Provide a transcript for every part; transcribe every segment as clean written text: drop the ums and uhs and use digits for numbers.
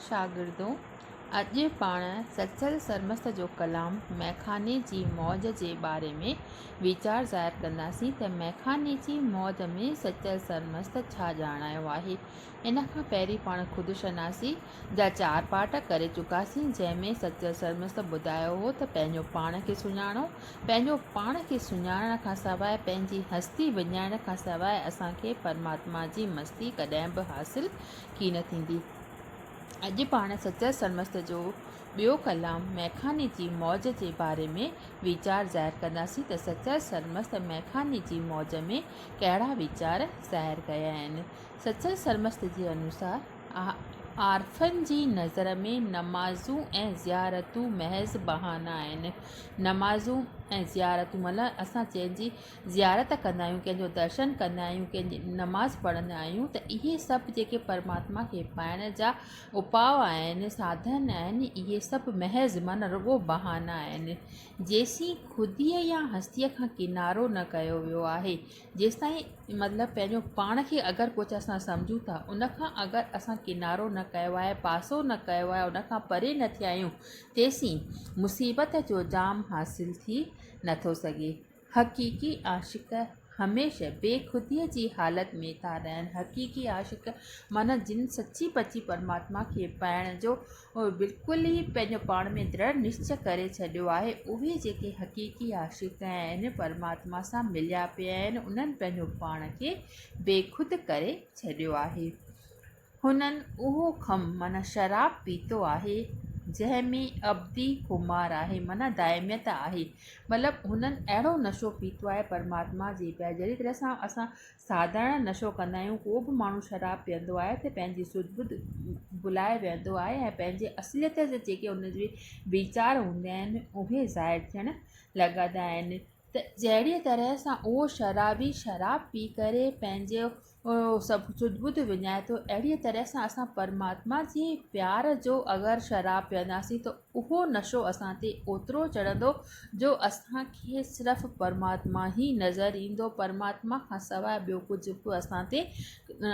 शागिर्दों, अॼु पाण सचल सरमस्त जो कलाम मैखाने जी मौज जे बारे में वीचार ज़ाहिर कंदासीं त मैखाने जी मौज में सचल सरमस्त छा ॼाणायो आहे। इन खां पहिरीं पाण ख़ुदि शनासी जा 4 पाठ करे चुकासीं, जंहिंमें सचल सरमस्त ॿुधायो हो त पंहिंजो पाण खे सुञाणो। पंहिंजो पाण खे सुञाणण खां सवाइ, पंहिंजी हस्ती विञाइण खां सवाइ असांखे परमात्मा जी मस्ती कॾहिं बि हासिलु की न थींदी। अॼु पाण सचल सरमस्त जो ॿियो कलाम मैखाने जी मौज जे बारे में वीचार ज़ाहिर कंदासीं त सचल सरमस्त मैखाने जी मौज में कहिड़ा वीचार ज़ाहिर कया आहिनि। सचल सरमस्त जे अनुसार आरफनि जी नज़र में नमाज़ूं ऐं ज़ियारतूं महज़ बहाना आहिनि। नमाज़ूं ऐं ज़ियारतूं मतिलबु असां जंहिंजी ज़ियारत कंदा आहियूं, कंहिंजो दर्शन कंदा आहियूं, कंहिंजी नमाज़ पढ़ंदा आहियूं, त इहे सभु जेके परमात्मा खे पाइण जा उपाउ आहिनि, साधन आहिनि, इहे सभु महज़ माना रुॻो बहाना आहिनि। जेसीं ख़ुदीअ या हस्तीअ खां किनारो न कयो वियो आहे, जेसिताईं मतिलबु पंहिंजो पाण खे अगरि कुझु असां सम्झूं था, उनखां अगरि असां किनारो न कयो आहे, पासो न कयो आहे, उनखां परे न थिया आहियूं, तेसीं मुसीबत जो जाम हासिलु थी नथो सघे। हक़ीक़ी आशिक़ हमेशह बेख़ुदीअ जी हालति में था रहनि। हक़ीक़ी आशिक़ माना जिन सची पची परमात्मा खे पाइण जो बिल्कुलु ई पंहिंजो पाण में दृढ़ निश्चय करे छॾियो आहे, उहे जेके हक़ीक़ी आशिक़ आहिनि, परमात्मा सां मिलिया पिया आहिनि, उन्हनि पंहिंजो पाण खे बेख़ुदि करे छॾियो आहे। हुननि उहो खम माना शराब पीतो आहे जंहिंमें अब्दी खुमार आहे, माना दाइमियत आहे। मतिलबु हुननि अहिड़ो नशो पीतो आहे परमात्मा जे पिया। जहिड़ी तरह सां असां साधारण नशो कंदा आहियूं, को बि माण्हू शराब पीअंदो आहे त पंहिंजी सुध-बुध भुलाए वेंदो आहे ऐं पंहिंजे असलियत जे जेके उनजे वीचार हूंदा आहिनि, उहे ज़ाहिर थियणु लॻंदा आहिनि। त जहिड़ीअ तरह सां उहो शराबी शराब पी करे पंहिंजो सभु सुध-बुध विञाए थो, अहिड़ीअ तरह सां असां परमात्मा जे प्यार जो अगरि शराब पीअंदासीं त उहो नशो असां ते ओतिरो चढ़ंदो जो असांखे सिर्फ़ु परमात्मा ई नज़र ईंदो। परमात्मा खां सवाइ ॿियो कुझु बि असां ते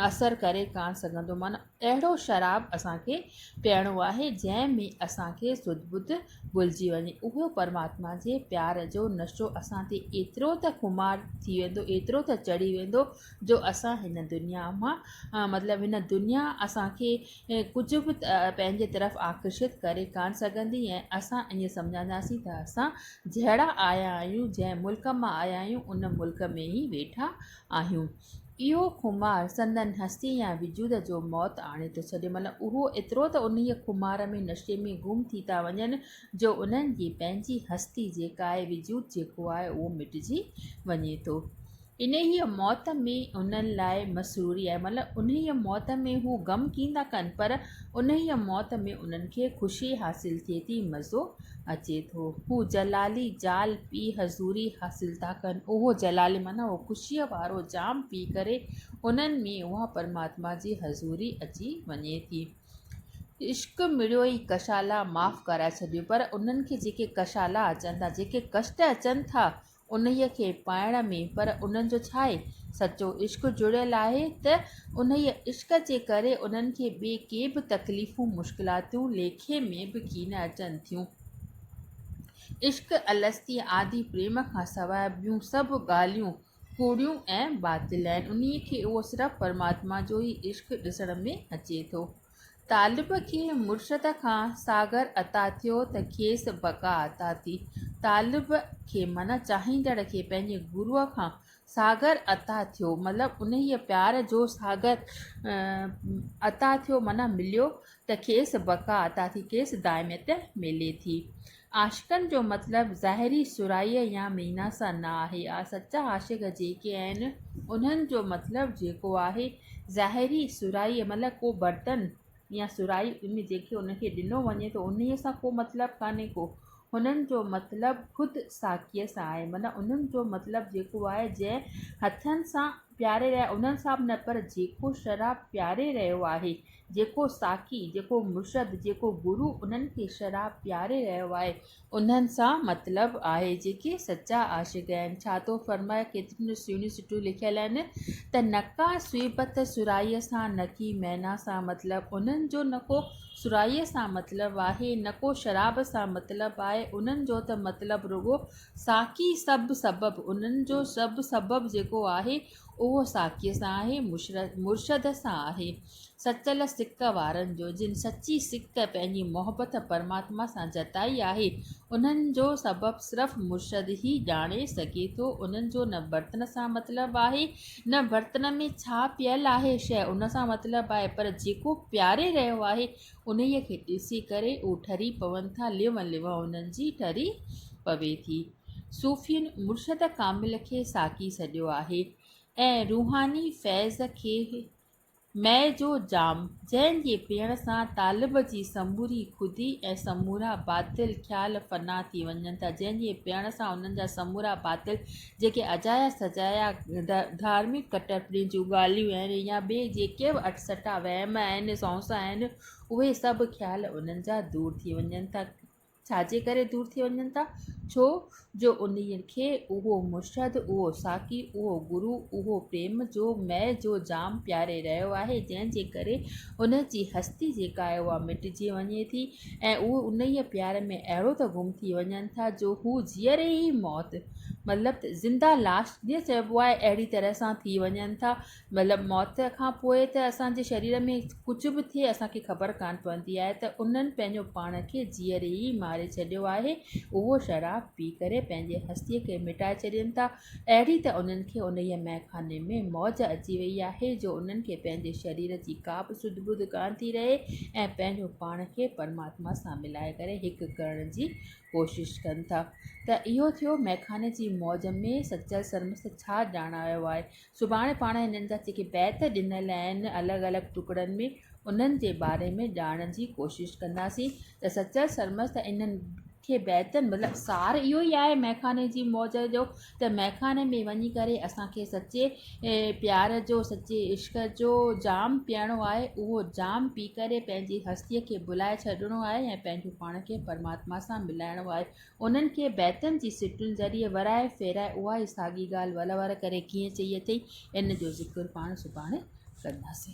असरु करे कान सघंदो। माना अहिड़ो शराब असांखे पीअणो आहे जंहिंमें असांखे सुध-बुध भुलिजी वञे। उहो परमात्मा जे प्यार जो नशो असां ते एतिरो त खुमार थी वेंदो, एतिरो त चढ़ी वेंदो जो असां हिन दुनिया मां मतिलबु हिन दुनिया असांखे कुझु बि पंहिंजे तरफ़ आकर्षित करे कान सघंदी। ऐं असां ईअं सम्झंदासीं त असां जहिड़ा आया आहियूं, जंहिं मुल्क मां आया आहियूं, उन मुल्क में ई वेठा आहियूं। इहो खुमार संदन हस्ती या वजूद जो मौत आणे थो छॾे। मतिलबु उहो एतिरो त उन खुमार में नशे में गुम थी था वञनि जो उन्हनि जी पंहिंजी हस्ती जेका आहे, वजूद जेको आहे, उहो मिटिजी वञे थो। इन ई मौत में उन्हनि लाइ मसरूरी आहे। मतिलबु उन ई मौत में हू ग़म कीन था कनि, पर उन ई मौत में उन्हनि खे ख़ुशी हासिलु थिए थी, मज़ो अचे थो। हू जलाली जाल पी हज़ूरी हासिलु था कनि। उहो जलाली माना उहो ख़ुशीअ वारो जाम पी करे उन्हनि में उहा परमात्मा जी हज़ूरी अची वञे थी। इश्क मिड़ियो ई कशाला माफ़ु कराए छॾियो, पर उन्हनि खे जेके कशाला अचनि था, जेके कष्ट अचनि था उन्हीअ खे पाइण में, पर उन्हनि जो छा आहे, सचो इश्क जुड़ियल आहे त उन्हीअ इश्क जे करे उन्हनि खे ॿिए के बि तकलीफ़ूं मुश्किलातूं लेखे में बि कीन अचनि थियूं। इश्क अलस्ती आदि प्रेम खां सवाइ ॿियूं सभु ॻाल्हियूं कूड़ियूं ऐं बातिल आहिनि। उन्हीअ खे उहो सिर्फ़ु परमात्मा जो ई इश्क ॾिसण में अचे थो। तालिब खे मुर्शद खां सागर अता थियो त खेसि बका अता थी। तालिब खे माना चाहींदड़ खे पंहिंजे गुरूअ खां सागर अता थियो, मतिलबु उन ई प्यार जो सागर अता थियो माना मिलियो त खेसि बका अता थी, खेसि दाइमियत मिले थी। आशिक़नि जो मतिलबु ज़ाहिरी सुराईअ या मीना सां न आहे। सचा आशिक़ जेके आहिनि उन्हनि जो मतिलबु जेको आहे ज़ाहिरी सुराईअ, मतिलबु को बर्तन या सुराई में जेके उनखे ॾिनो वञे थो, उन्हीअ सां को मतिलबु कान्हे को। हुननि जो मतिलबु ख़ुदि साकीअ सां आहे। माना उन्हनि जो मतिलबु जेको आहे, जंहिं हथनि सां प्यारे रहिया उन्हनि सां बि न, पर जेको शराब प्यारे रहियो आहे, जेको साकी, जेको मुर्शद, जेको गुरु उन्हनि खे शराब प्यारे रहियो आहे, उन्हनि सां मतिलबु आहे। जेके सचा आशिक़ आहिनि। छा थो फरमाए, केतिरियूं सुहिणियूं सुठियूं लिखियल आहिनि त नका स्वीबत सुराईअ सां, न की मैना सां मतिलबु उन्हनि जो न को सुराईअ सां मतिलबु आहे, न को शराब सां मतिलबु आहे। उन्हनि जो त मतिलबु रुॻो साकी सभु सबबु, उन्हनि जो सभु सबबु जेको आहे उहो साकीअ सां आहे, मुर्शद सां आहे। सचल सिक वारनि जो, जिन सची सिक पंहिंजी मोहबत परमात्मा सां जताई आहे, उन्हनि जो सबबु सिर्फ़ु मुर्शद ई ॼाणे सघे थो। उन्हनि जो न बर्तन सां मतिलबु आहे, न बर्तन में छा पियल आहे शइ उन सां मतिलबु आहे, पर जेको प्यारे रहियो आहे उन्हीअ खे ॾिसी करे उहो ठरी पवनि था, लिव लिव उन्हनि जी ठरी पवे थी। सूफ़ियुनि मुर्शद कामिल खे साकी सॾियो आहे ऐं रूहानी फैज़ खे मै जो जाम, जंहिंजे पीअण सां तालिब जी समूरी ख़ुदी ऐं समूरा बातिल ख़्याल फ़ना थी वञनि था। जंहिंजे पीअण सां उन्हनि जा समूरा बातिल जेके अजाया सजाया धार्मिक कटरपड़ी जूं ॻाल्हियूं आहिनि, या ॿिए जेके बि अटसटा वहम आहिनि, सौंस आहिनि, उहे सभु ख़्याल उन्हनि जा दूरि थी वञनि था। छाजे करे दूरि थी वञनि था? छो जो उन्हीअ खे उहो मुर्शद, उहो साकी, उहो गुरु, उहो प्रेम जो मै जो जाम प्यारे रहियो आहे, जंहिंजे करे उन जी हस्ती जेका आहे उहा मिटिजी वञे थी ऐं उहे उन्हीअ प्यार में अहिड़ो त गुम थी वञनि था जो हू जीअरे ई मौत, मतिलबु ज़िंदा लाश जीअं चइबो आहे अहिड़ी तरह सां थी वञनि था। मतिलबु मौत खां पोइ त असांजे शरीर में कुझु बि थिए असांखे ख़बर कान पवंदी आहे, त उन्हनि पंहिंजो पाण खे जीअरे ई मारे छॾियो आहे। उहो शराब पी करे पंहिंजे हस्तीअ खे मिटाए छॾनि था। अहिड़ी त उन्हनि खे उन मैखाने में मौज अची वई आहे जो उन्हनि खे पंहिंजे शरीर जी का बि सुध बुध कान थी रहे ऐं पंहिंजो पाण खे परमात्मा सां मिलाए करे हिकु करण जी कोशिशि कनि था। त इहो थियो मैखाने जी मौज में सचल सरमस्त छा ॼाणायो आहे। सुभाणे पाण हिननि जा जेके बैत ॾिनल आहिनि अलॻि अलॻि टुकड़नि में, उन्हनि जे बारे में ॼाणण जी कोशिशि कंदासीं। त सचल सरमस्त इन्हनि खे बैतनि मतिलबु सार इहो ई आहे मैखाने जी मौज जो, त मैखाने में वञी करे असांखे सचे प्यार जो, सचे इश्क जो जाम पीअणो आहे। उहो जाम पी करे पंहिंजी हस्तीअ खे भुलाए छॾिणो आहे ऐं पंहिंजो पाण खे परमात्मा सां मिलाइणो आहे। उन्हनि खे बैतनि जी सिटुनि ज़रिए वराए फेराए उहा ई साॻी ॻाल्हि वर वर करे कीअं चई अथई, इन जो ज़िक्र पाण सुभाणे कंदासीं।